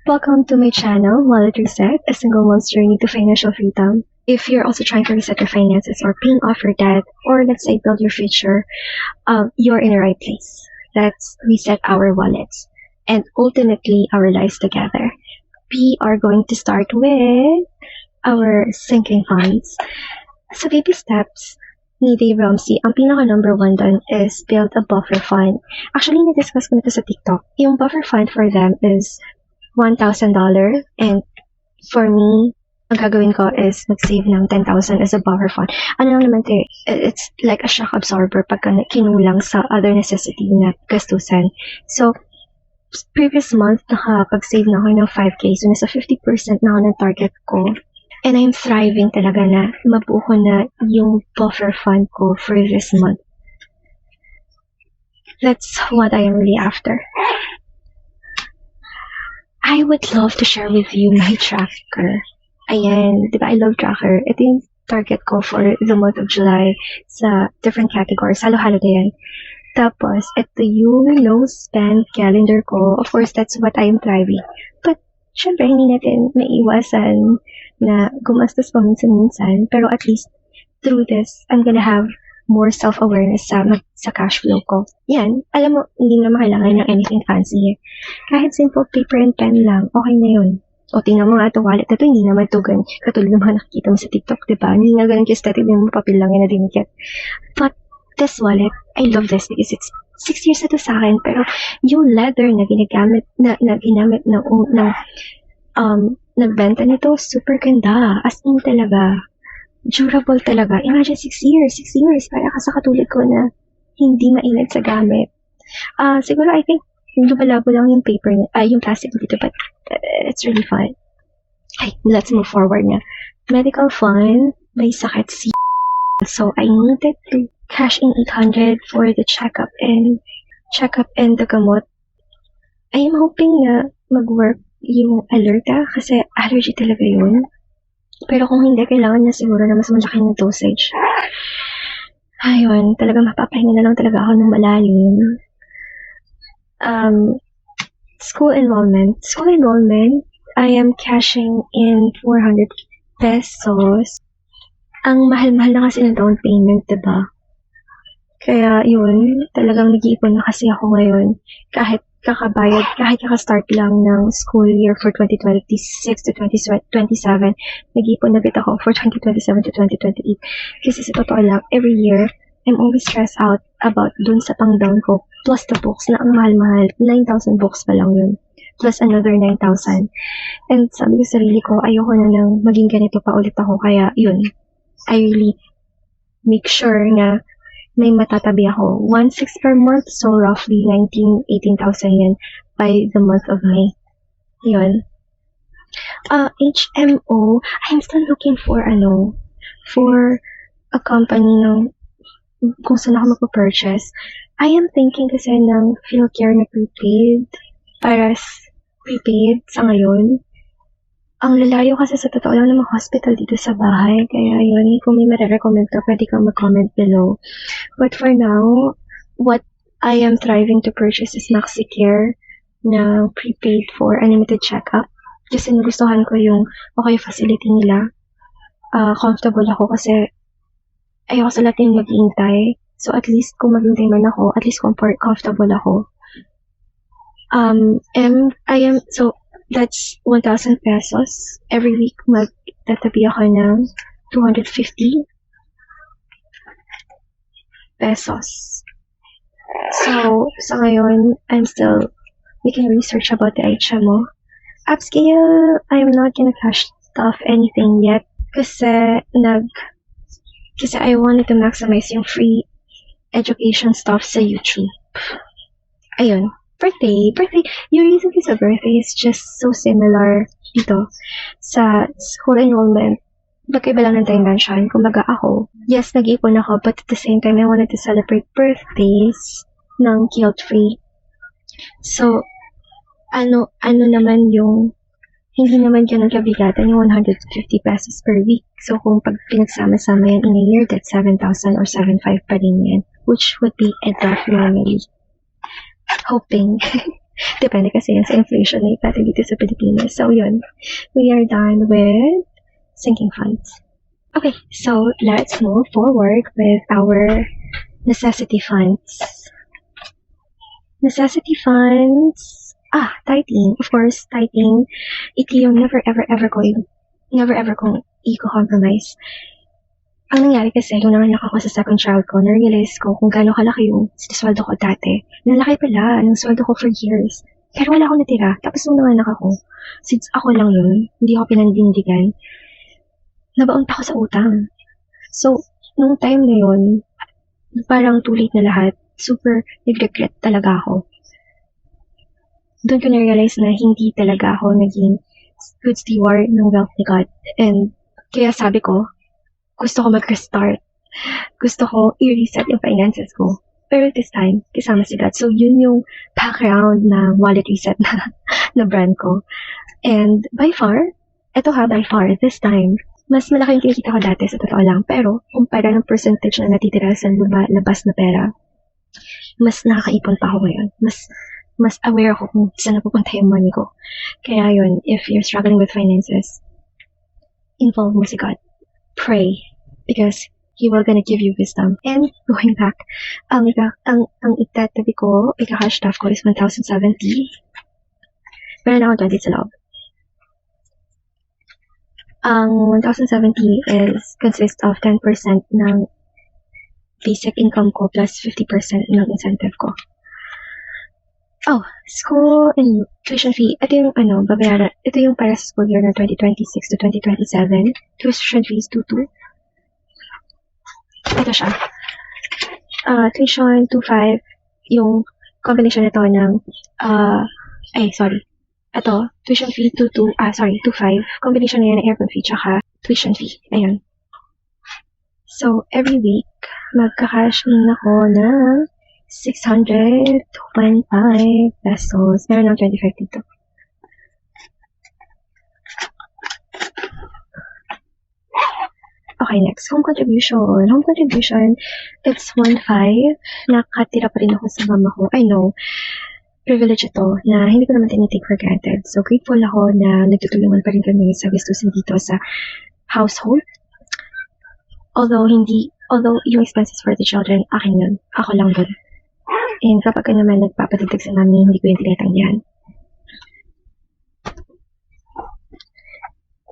Welcome to my channel, Wallet Reset, a single mom's journey to financial freedom. If you're also trying to reset your finances or paying off your debt, or let's say build your future, you're in the right place. Let's reset our wallets and ultimately our lives together. We are going to start with our sinking funds. So baby steps ni Dave Ramsey, ang pinaka number one dun is build a buffer fund. Actually, na-discuss ko nito sa TikTok. Yung buffer fund for them is $1,000 and for me, ang gagawin ko is mag-save ng 10,000 as a buffer fund. Ano lang naman it's like a shock absorber pagka kinulang sa other necessity na gastusan. So, previous month, nakapag-save na ako ng 5K. So, nasa 50% na ako ng target ko. And I'm thriving talaga na mabuo ko na yung buffer fund ko for this month. That's what I am really after. I would love to share with you my tracker. Ayan, di ba? I love tracker. Ito yung target ko for the month of July sa different categories. Halo-halo na yan. Tapos, ito yung no-spend calendar ko. Of course, that's what I am thriving. But, syempre, hindi natin maiwasan na gumastos pa minsan-minsan. Pero at least, through this, I'm gonna have more self-awareness sa cash flow ko. Yan. Alam mo, hindi na kailangan ng anything fancy eh. Kahit simple paper and pen lang, okay na yun. O, tingnan mo nga ito, wallet na ito, hindi naman ito ganun. Katulad ng mga nakikita mo sa TikTok, diba? Hindi nga ganun kistatic yung papel lang yan na dinigit. But, this wallet, I love this because it's 6 years na ito sa akin, pero yung leather na ginamit nagbenta nito, super ganda. As in talaga. Durable talaga. Imagine 6 years. 6 years. Para ka sa katulad ko na hindi mainit sa gamit. Siguro, I think, lumalabo lang yung paper niya, yung plastic dito, but it's really fun. Okay, let's move forward na. Medical fund, may sakit si so I needed to cash in 800 for the checkup and the gamot. I am hoping na mag-work yung alerta kasi allergy talaga yun. Pero kung hindi, kailangan niya siguro na mas malaki ng dosage. Ayun, talaga mapapahinga na lang talaga ako ng malalim. School enrollment, I am cashing in 400 pesos. Ang mahal-mahal na kasi ng down payment, diba? Kaya yun, talagang nag-iipon na kasi ako ngayon. Kahit kaka-start lang ng school year for 2026 to 2027, nag-iipon na bit ako for 2027 to 2028. Kasi sa totoo lang, every year, I'm always stressed out about dun sa pang-down ko, plus the books na ang mahal-mahal, 9,000 books pa lang yun, plus another 9,000. And sabi ko sa sarili ko, ayoko na lang maging ganito pa ulit ako, kaya yun, I really make sure na may matatabi ako. 1,600 per month, so roughly 18,000 yan by the month of May. Yun. HMO, I'm still looking for a company kung saan ako magpa-purchase. I am thinking kasi ng PhilCare na prepaid sa ngayon. Ang lalayo kasi sa totoo lang ng hospital dito sa bahay. Kaya yun, kung may marirecommend ka, pwede kang mag-comment below. But for now, what I am thriving to purchase is MaxiCare na prepaid for unlimited checkup. Kasi nagustuhan ko yung facility nila. Comfortable ako kasi ayoko sa lahat yung mag-iintay. So at least kung mag-iintay man ako, at least comfortable ako. That's 1,000 pesos. Every week, magtatabi ako ng 250 pesos. So, sa ngayon, I'm still making research about the HMO. Upscale, I'm not gonna cash off anything yet kasi I wanted to maximize yung free education stuff sa YouTube. Ayun. Birthday. Yung reason ko sa birthday is just so similar dito sa school enrollment. Magkaiba lang ng dimension. Kumbaga ako, yes, nag-ipon ako, but at the same time, I wanted to celebrate birthdays ng guilt-free. So, ano naman yung hindi naman ganun kabigatan yung 150 pesos per week. So, kung pag pinagsama-sama yan in a year, that's 7,000 or 7,500 pa rin yan, which would be enough normally. Hoping. Depende kasi yan sa inflation rate natin dito sa Pilipinas. So, yun. We are done with sinking funds. Okay, so let's move forward with our necessity funds. Necessity funds, tithing. Of course, tithing, ito yung never ever kong i-compromise. Ang nangyari kasi, nung naman ako sa second child ko, na-realize ko kung gaano kalaki yung sweldo ko dati. Nalaki pala ng sweldo ko for years. Pero wala akong natira. Tapos nung nanganak ako, since ako lang yun, hindi ako pinandindigan, nabaon pa ako sa utang. So, nung time na yun, parang too late na lahat. Super nag-regret talaga ako. Doon ko na-realize na hindi talaga ako naging good steward ng wealth ni God. And kaya sabi ko, gusto ko mag-restart. Gusto ko i-reset yung finances ko. Pero this time, kasama si God. So, yun yung background ng wallet reset na brand ko. And by far, this time, mas malaki yung kinikita ko dati sa totoo lang. Pero, kumpara ng percentage na natitira sa labas na pera, mas nakakaipon pa ako ngayon. Mas aware ako kung saan napupunta yung money ko. Kaya yun, if you're struggling with finances, involve mo si God. Pray. Because He will gonna give you wisdom. And going back, ang itatabi ko, ika-cash staff ko is 1,070. Meron ako 20 sa loob. Ang 1,070 consists of 10% ng basic income ko plus 50% ng incentive ko. School and tuition fee. Ito yung babayaran. Ito yung para sa school year na 2026 to 2027. Tuition fee is 2,200. Ito siya. Tuition 2,500. Yung combination nito ng Ito, tuition fee 2,500. Combination na yan ng aircon fee tsaka tuition fee. Ayun. So, every week, magka-cash in ako ng 602.5 pesos. Meron ng 25 dito. Okay, next. Home contribution. Home contribution, it's 1,500. Nakatira pa rin ako sa mama ko. I know, privilege ito na hindi ko naman tinitake for granted. So, grateful ako na nagtutulungan pa rin kami sa gastusin dito sa household. Although yung expenses for the children, akin yun. Ako lang dun. And kapag ka naman nagpapadagdag sa mami, hindi ko yung tinatanggihan.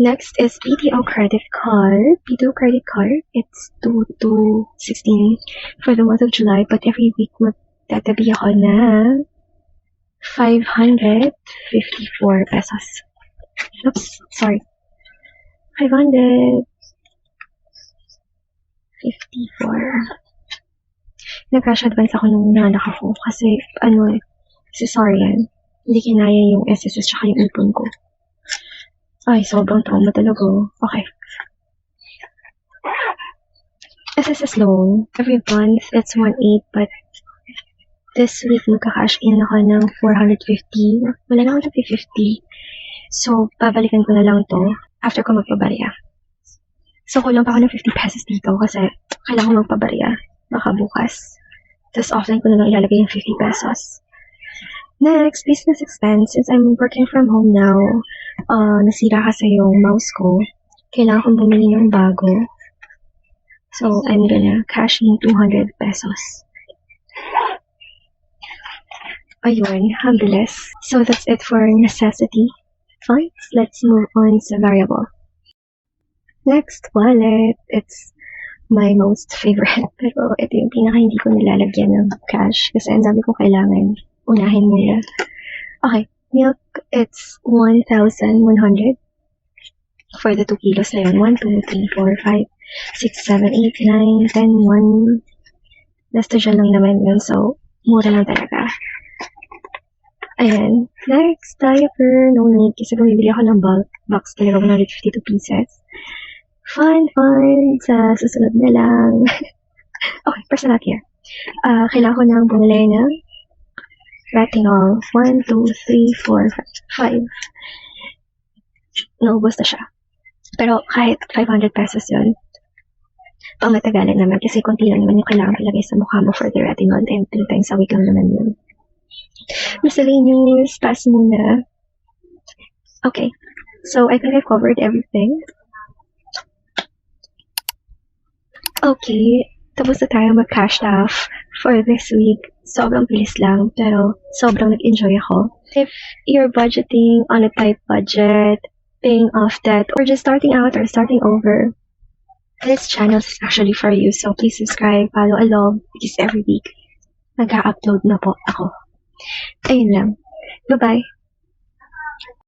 Next is BDO credit card. BDO credit card, it's 2,216 for the month of July. But every week, magtatabi ako na 554 pesos. Oops, sorry. 554. Nag-cash advance ako nung nanak ako kasi cesarean. Hindi kinaya yung SSS tsaka yung ipon ko. Ay, sobrang trauma talaga. Okay. SSS loan, every month, it's 1,800, but this week, magka-cash in ako ng 450. Wala na ako ng 350. So, babalikan ko na lang to after ko magpabarya. So, kulang pa ako ng 50 pesos dito kasi kailangan ko magpabarya. Baka bukas. Tapos, offline ko na lang ilalagay yung 50 pesos. Next, business expense. Since I'm working from home now, nasira kasi yung mouse ko. Kailangan kong bumili ng bago. So, I'm gonna cash in 200 pesos. Ayun, habilis. So, that's it for necessity funds. Let's move on sa variable. Next, wallet. It's my most favorite. Pero ito yung pinaka hindi ko nilalagyan ng cash kasi ang dami ko kailangan. Unahin muna. Okay, milk, it's 1,100 for the 2 kilos na yun. 1, 2, 3, 4, 5, 6, 7, 8, 9, 10, 1. Basta dyan lang naman yun. So, mura lang talaga. Ayan. Next, diaper. No need. Kasi bumibili ako ng bulk box talaga 152 pieces. Fun. Sa susunod na lang. Okay, personal care. Kailangan ko nang bumili ng retinol. 1, 2, 3, 4, 5. Naubos na siya. Pero kahit 500 pesos yun, pang matagalan naman kasi konti lang naman yung kailangan ilagay sa mukha mo for the retinol and 3 times a week lang naman yun. Miscellaneous pass muna. Okay. So, I think I've covered everything. Okay. Tapos na tayo mag-cash off for this week. Sobrang bilis lang, pero sobrang nag-enjoy ako. If you're budgeting on a tight budget, paying off debt, or just starting out or starting over, this channel is actually for you. So please subscribe, follow along, because every week, nag-upload na po ako. Ayun lang. Bye-bye.